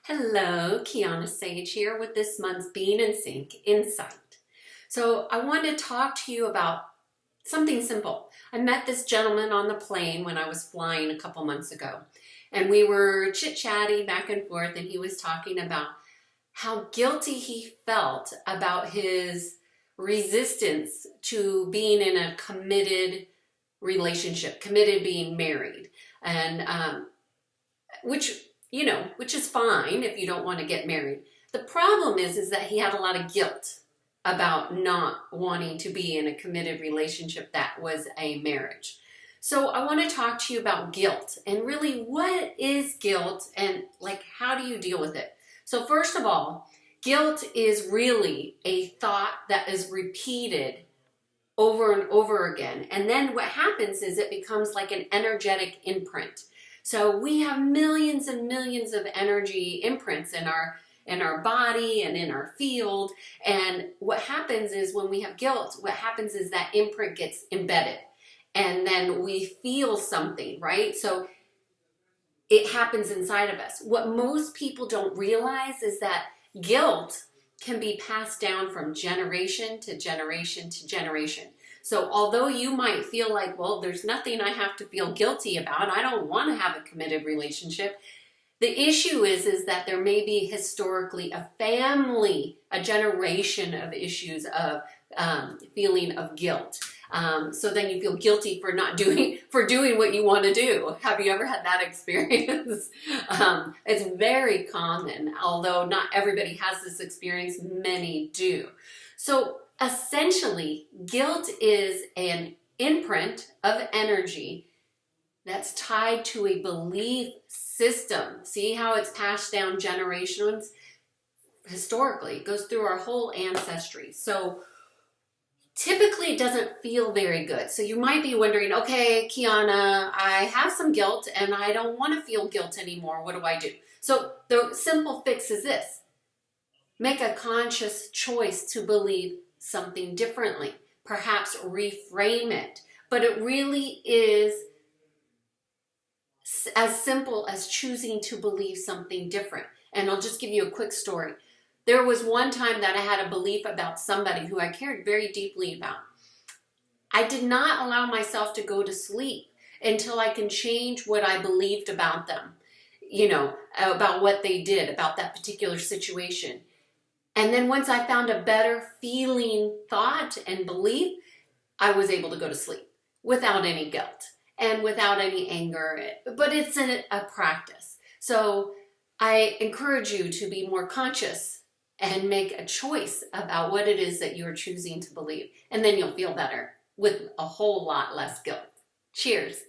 Hello, Kiana Sage here with this month's Bean and Sync Insight. So I want to talk to you about something simple. I met this gentleman on the plane when I was flying a couple months ago, and we were chit-chatting back and forth, and he was talking about how guilty he felt about his resistance to being in a committed relationship, committed being married, and which is fine if you don't want to get married. The problem is that he had a lot of guilt about not wanting to be in a committed relationship that was a marriage. So I want to talk to you about guilt and really what is guilt and how do you deal with it? So first of all, guilt is really a thought that is repeated over and over again. And then what happens is it becomes like an energetic imprint. So we have millions and millions of energy imprints in our body and in our field. And what happens is when we have guilt, what happens is that imprint gets embedded. And then we feel something, right? So it happens inside of us. What most people don't realize is that guilt can be passed down from generation to generation to generation. So although you might feel like, well, there's nothing I have to feel guilty about, I don't want to have a committed relationship, the issue is that there may be historically a family, a generation of issues of feeling of guilt. So then you feel guilty for doing what you want to do. Have you ever had that experience? It's very common, although not everybody has this experience, many do. So essentially, guilt is an imprint of energy that's tied to a belief system. See how it's passed down generations? Historically, it goes through our whole ancestry. So typically it doesn't feel very good. So you might be wondering, okay, Kiana, I have some guilt and I don't want to feel guilt anymore. What do I do? So the simple fix is this. Make a conscious choice to believe something differently. Perhaps reframe it. But it really is as simple as choosing to believe something different. And I'll just give you a quick story. There was one time that I had a belief about somebody who I cared very deeply about. I did not allow myself to go to sleep until I can change what I believed about them, about what they did, about that particular situation. And then once I found a better feeling thought and belief, I was able to go to sleep without any guilt and without any anger. But it's a practice. So I encourage you to be more conscious and make a choice about what it is that you're choosing to believe. And then you'll feel better with a whole lot less guilt. Cheers.